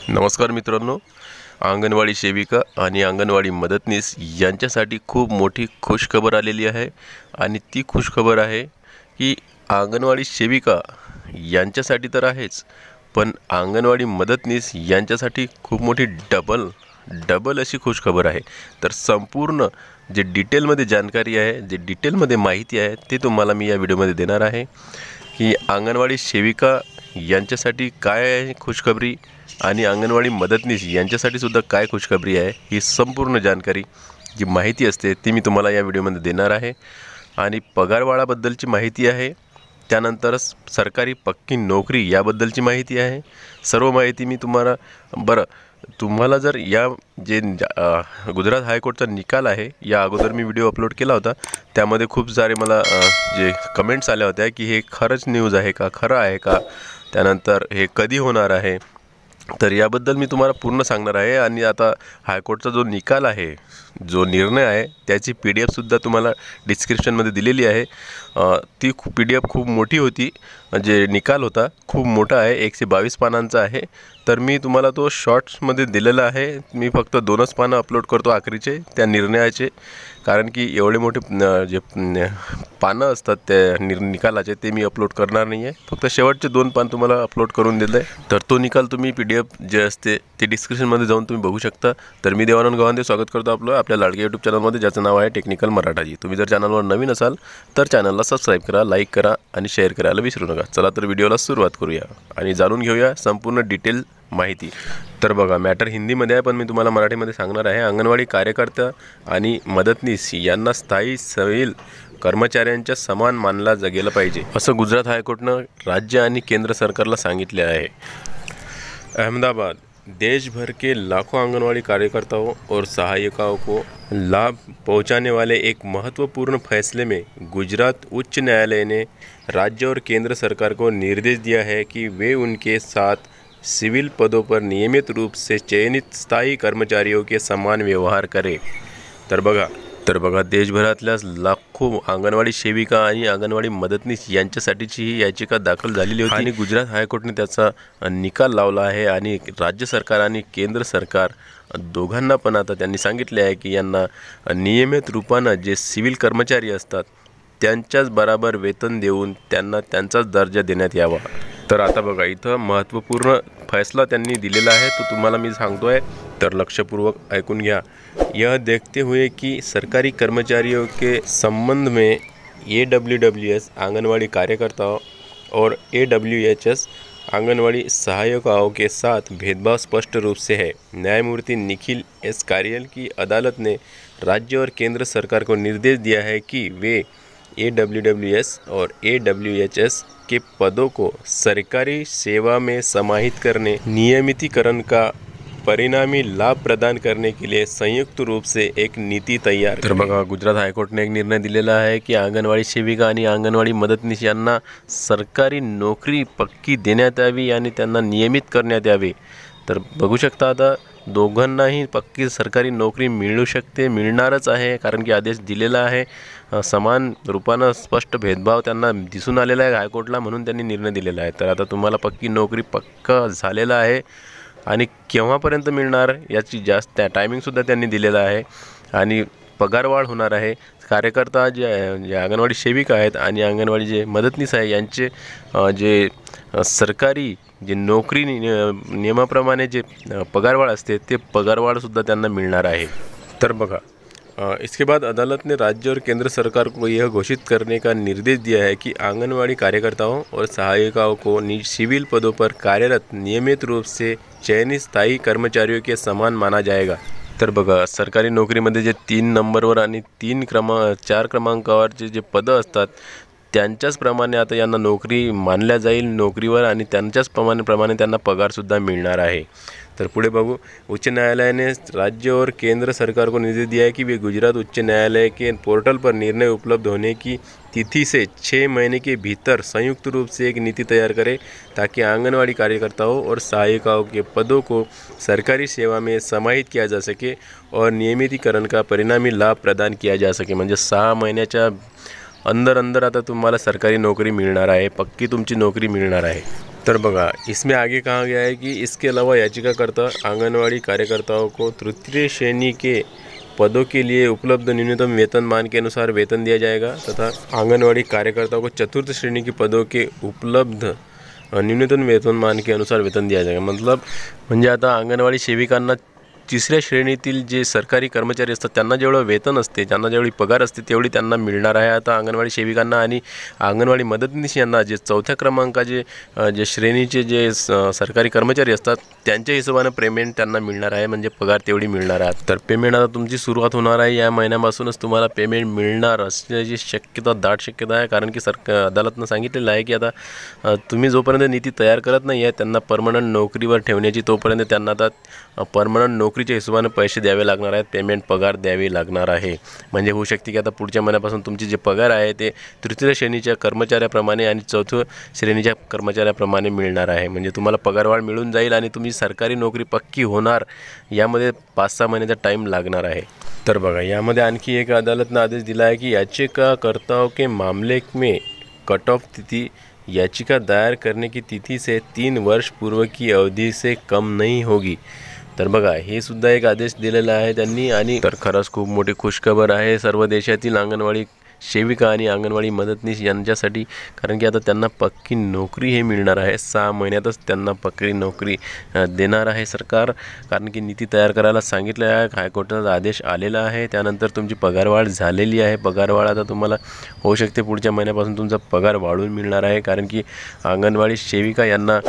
नमस्कार मित्रांनो, अंगणवाडी सेविका आणि अंगणवाडी मदतनीस यांच्यासाठी खूप मोठी खुशखबर आलेली आहे। आणि ती खुशखबर आहे की अंगणवाडी सेविका यांच्यासाठी तर आहेच, पण अंगणवाडी मदतनीस यांच्यासाठी खूप मोठी डबल अशी खुशखबर आहे। तर संपूर्ण जे डिटेलमध्ये जानकारी आहे, जे डिटेलमध्ये माहिती आहे, ते तुम्हाला मी या व्हिडिओमध्ये देणार आहे की अंगणवाडी सेविका यांच्यासाठी काय आहे खुशखबरी आणि अंगणवाडी मदतनीस यांच्यासाठी सुद्धा काय खुशखबरी आहे। ही संपूर्ण जानकारी जी माहिती असते ती मी तुम्हाला या व्हिडिओमध्ये देणार आहे। आणि पगारवाढाबद्दलची माहिती आहे, त्यानंतर सरकारी पक्की नोकरी याबद्दलची माहिती आहे। सर्व माहिती मी तुम्हाला जर या जे गुजरात हायकोर्टचा निकाल आहे, या अगोदर मी व्हिडिओ अपलोड केला होता, त्यामध्ये खूप सारे मला जे कमेंट्स आल्या होत्या की हे खरंच न्यूज आहे का, खरं आहे का, त्यानंतर हे कधी होणार आहे, तर याबद्दल मी तुम्हाला पूर्ण सांगणार आहे। आणि आता हायकोर्टचा जो निकाल आहे, जो निर्णय आहे, त्याची PDF सुद्धा तुम्हाला डिस्क्रिप्शनमध्ये दिलेली आहे। ती PDF खूप मोठी होती, जे निकाल होता खूप मोठा आहे, 122 पानांचा आहे। तर मी तुम्हाला तो शॉर्ट्समध्ये दिलेला आहे। मी फक्त 2च पानं अपलोड करतो आखरीचे त्या निर्णयाचे, कारण की एवढे मोठे जे पानं असतात त्या निकालाचे ते मी अपलोड करणार नाही आहे। फक्त शेवटचे 2 पान तुम्हाला अपलोड करून दिले आहे। तर तो निकाल तुम्ही PDF जे असते ते डिस्क्रिप्शनमध्ये जाऊन तुम्ही बघू शकता। तर मी देवानंद गव्हाणे स्वागत करतो आपल्या लाडक्या YouTube चॅनलमध्ये, ज्याचं नाव आहे टेक्निकल मराठाजी। तुम्ही जर चॅनलवर नवीन असाल तर चॅनलला सबस्क्राईब करा, लाईक करा आणि शेअर करायला विसरू नका। चला तर व्हिडिओला सुरुवात करूया आणि जाणून घेऊया संपूर्ण डिटेल माहिती। तर बघा, मॅटर हिंदीमध्ये आहे पण मी तुम्हाला मराठीमध्ये सांगणार आहे। अंगणवाडी कार्यकर्ता आणि मदतनीस यांना स्थायी सिव्हिल कर्मचाऱ्यांच्या समान मानला गेला पाहिजे, असं गुजरात हायकोर्टनं राज्य आणि केंद्र सरकारला सांगितले आहे। अहमदाबाद, देश भर के लाखों आंगनवाड़ी कार्यकर्ताओं और सहायिकाओं को लाभ पहुंचाने वाले एक महत्वपूर्ण फैसले में गुजरात उच्च न्यायालय ने राज्य और केंद्र सरकार को निर्देश दिया है कि वे उनके साथ सिविल पदों पर नियमित रूप से चयनित स्थायी कर्मचारियों के समान व्यवहार करें। तर बघा, देशभरातल्या लाखो अंगणवाडी सेविका आणि अंगणवाडी मदतनीस यांच्यासाठीची ही याचिका दाखल झालेली होती आणि गुजरात हायकोर्टने त्याचा निकाल लावला आहे। आणि राज्य सरकार आणि केंद्र सरकार दोघांना पण आता त्यांनी सांगितले आहे की यांना नियमित रूपाने जे सिव्हिल कर्मचारी असतात त्यांच्याच बरोबर वेतन देऊन त्यांना त्यांचाच दर्जा देण्यात यावा। तर आता बघा, इथं महत्त्वपूर्ण फैसला त्यांनी दिलेला आहे, तो तुम्हाला मी सांगतोय, तर लक्षपूर्वक ऐकून घ्या। यह देखते हुए कि सरकारी कर्मचारियों के संबंध में AWWS आंगनवाड़ी कार्यकर्ताओं और AWHS आंगनवाड़ी सहायिकाओं के साथ भेदभाव स्पष्ट रूप से है, न्यायमूर्ति निखिल S कारियल की अदालत ने राज्य और केंद्र सरकार को निर्देश दिया है कि वे AWWS और AWHS के पदों को सरकारी सेवा में समाहित करने, नियमितीकरण का परिणामी लाभ प्रदान करने के लिए संयुक्त रूप से एक नीति तैयार। तर बघा, गुजरात हायकोर्टने एक निर्णय दिलेला आहे की अंगणवाडी सेविका आणि अंगणवाडी मदतनीस यांना सरकारी नोकरी पक्की देण्यात यावी आणि त्यांना नियमित करण्यात यावे। तर बघू शकता, आता दोघांनाही पक्की सरकारी नोकरी मिळू शकते, मिळणारच आहे, कारण की आदेश दिलेला आहे। समान रूपानं स्पष्ट भेदभाव त्यांना दिसून आलेला आहे हायकोर्टला, म्हणून त्यांनी निर्णय दिलेला आहे। तर आता तुम्हाला पक्की नोकरी पक्का झालेला आहे आणि केव्हापर्यंत मिळणार याची जास्त टायमिंगसुद्धा त्यांनी दिलेला आहे। आणि पगारवाढ होणार आहे। कार्यकर्ता जे अंगणवाडी सेविका आहेत आणि अंगणवाडी जे मदतनीस आहे यांचे जे सरकारी जे नोकरी नियमाप्रमाणे जे पगारवाढ असते ते पगारवाढसुद्धा त्यांना मिळणार आहे। तर बघा, इसके बाद अदालत ने राज्य और केंद्र सरकार को यह घोषित करने का निर्देश दिया है कि आंगनवाड़ी कार्यकर्ताओं और सहायिकाओं को सिविल पदों पर कार्यरत नियमित रूप से चयनित स्थायी कर्मचारियों के समान माना जाएगा। तर बघा, सरकारी नोकरीमध्ये जे 3 नंबरवर आणि 4 क्रमांकावरचे जे पदं असतात त्यांच्याच प्रमाणे आता यांना नोकरी मानल्या जाईल नोकरीवर, आणि त्यांच्याच प्रमाणे त्यांना पगारसुद्धा मिळणार आहे। तर पुढे बघू, उच्च न्यायालय ने राज्य और केंद्र सरकार को निर्देश दिया है कि वे गुजरात उच्च न्यायालय के पोर्टल पर निर्णय उपलब्ध होने की तिथि से 6 महीने के भीतर संयुक्त रूप से एक नीति तैयार करें, ताकि आंगनवाड़ी कार्यकर्ताओं और सहायिकाओं के पदों को सरकारी सेवा में समाहित किया जा सके और नियमितीकरण का परिणामी लाभ प्रदान किया जा सके। म्हणजे 6 महिन्याच्या अंदर आता तुम्हाला सरकारी नोकरी मिळणार आहे, पक्की तुमची नोकरी मिळणार आहे। तर बघा, इसमें आगे कहा गया है कि इसके अलावा याचिकाकर्ता आंगनवाड़ी कार्यकर्ताओं को तृतीय श्रेणी के पदों के लिए उपलब्ध न्यूनतम वेतनमान के अनुसार वेतन दिया जाएगा तथा आंगनवाड़ी कार्यकर्ताओं को चतुर्थ श्रेणी के पदों के उपलब्ध न्यूनतम वेतनमान के अनुसार वेतन दिया जाएगा। मतलब म्हणजे आता अंगणवाडी सेविकांना तिसऱ्या श्रेणीतील जे सरकारी कर्मचारी असतात त्यांना जेवढं वेतन असते, ज्यांना जेवढी पगार असते तेवढी त्यांना मिळणार आहे आता अंगणवाडी सेविकांना। आणि अंगणवाडी मदतनीस यांना जे चौथ्या क्रमांकाचे जे श्रेणीचे जे सरकारी कर्मचारी असतात त्यांच्या हिशोबाने पेमेंट त्यांना मिळणार आहे, म्हणजे पगार तेवढी मिळणार आहे। तर पेमेंट आता तुमची सुरुवात होणार आहे, या महिन्यापासूनच तुम्हाला पेमेंट मिळणार असण्याची शक्यता, दाट शक्यता आहे। कारण की अदालतनं सांगितलेलं आहे की आता तुम्ही जोपर्यंत नीती तयार करत नाही आहे त्यांना परमनंट नोकरीवर ठेवण्याची, तोपर्यंत त्यांना आता परमनंट नोकरीच्या हिशोबाने पैसे द्यावे लागणार आहेत, पेमेंट पगार द्यावी लागणार आहे। म्हणजे होऊ शकते की आता पुढच्या महिन्यापासून तुमची जे पगार आहे ते तृतीय श्रेणीच्या कर्मचाऱ्याप्रमाणे आणि चौथ्या श्रेणीच्या कर्मचाऱ्याप्रमाणे मिळणार आहे। म्हणजे तुम्हाला पगारवाढ मिळून जाईल आणि तुम्ही सरकारी नोकरी पक्की होणार, यामध्ये 5-6 महिन्याचा टाइम लागणार आहे। तर बघा, यामध्ये आणखी एक अदालतने आदेश दिला आहे की याचिकाकर्ताओं के मामले में कट ऑफ तिथि याचिका दायर करने की तिथि से 3 वर्ष पूर्व की अवधि से कम नहीं होगी। तर बघा, हे सुद्धा एक आदेश दिलेला आहे त्यांनी। आणि तर खरंच खूप मोठी खुशखबर आहे सर्व देशातील अंगणवाडी सेविका आणि अंगणवाडी मदतनीस यांच्यासाठी, कारण की आता त्यांना पक्की नोकरी हे मिळणार आहे। 6 महिन्यातच त्यांना पक्की नोकरी देणार आहे सरकार, कारण की नीती तयार करायला सांगितलं आहे, हायकोर्टाचा आदेश आलेला आहे। त्यानंतर तुमची पगारवाढ झालेली आहे, पगारवाढ आता तुम्हाला होऊ शकते पुढच्या महिन्यापासून तुमचा पगार वाढून मिळणार आहे, कारण की अंगणवाडी सेविका यांना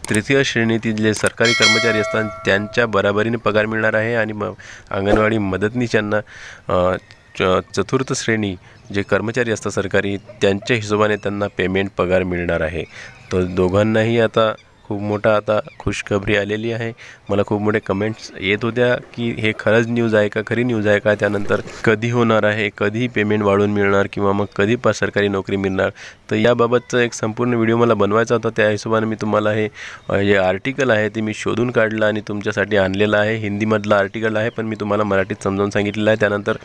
तृतीय श्रेणीतील जे सरकारी कर्मचारी असतात त्यांच्या बराबरीने पगार मिळणार आहे आणि अंगणवाडी मदतनीस यांना चतुर्थ श्रेणी जे कर्मचारी असतात सरकारी त्यांच्या हिशोबाने त्यांना पेमेंट पगार मिळणार आहे। तर दोघांनाही आता खूप मोठा आता खुशखबरी आलेली आहे। मला खूप मोठे कमेंट्स येत होत्या की हे खरंच न्यूज आहे का, खरी न्यूज आहे का, त्यानंतर कधी होणार आहे, कधी पेमेंट वाढून मिळणार किंवा मग कधी सरकारी नोकरी मिळणार। तर याबाबतचा एक संपूर्ण व्हिडिओ मला बनवायचा होता, त्या हिशोबाने मी तुम्हाला हे जे आर्टिकल आहे ते मी शोधून काढलं आणि तुमच्यासाठी आणलेलं आहे। हिंदीमधलं आर्टिकल आहे पण मी तुम्हाला मराठीत समजावून सांगितलेलं आहे। त्यानंतर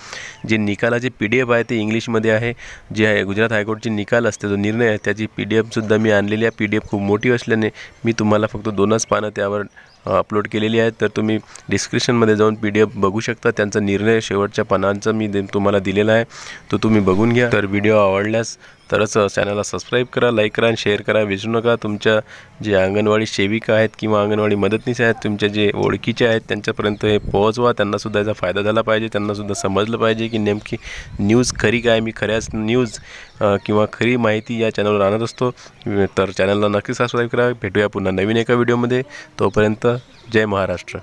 जे निकालाचे PDF आहे ते इंग्लिशमध्ये आहे, जे आहे गुजरात हायकोर्टचे निकाल असते जो निर्णय आहे त्याची PDF सुद्धा मी आणलेली आहे। PDF खूप मोठी असल्याने मी तुम्हाला फक्त 2च पानं त्यावर अपलोड केलेली आहेत, तर तुम्ही डिस्क्रिप्शनमध्ये जाऊन PDF बघू शकता। त्यांचा निर्णय शेवटच्या पानांचा मी तुम्हाला दिलेला आहे, तो तुम्ही बघून घ्या। तर व्हिडिओ आवडल्यास तरच चॅनलला सबस्क्राईब करा, लाईक करा आणि शेअर करा विसरू नका। तुमच्या जे अंगणवाडी सेविका आहेत किंवा अंगणवाडी मदतनीस आहेत, तुमच्या जे ओळखीचे आहेत त्यांच्यापर्यंत हे पोहोचवा, त्यांनासुद्धा याचा फायदा झाला पाहिजे, त्यांनासुद्धा समजलं पाहिजे की नेमकी न्यूज खरी काय। मी खऱ्याच न्यूज किंवा खरी माहिती या चॅनलवर आणत असतो, तर चॅनलला नक्की सबस्क्राईब करा। भेटूया पुन्हा नवीन एका व्हिडिओमध्ये, तोपर्यंत जय महाराष्ट्र।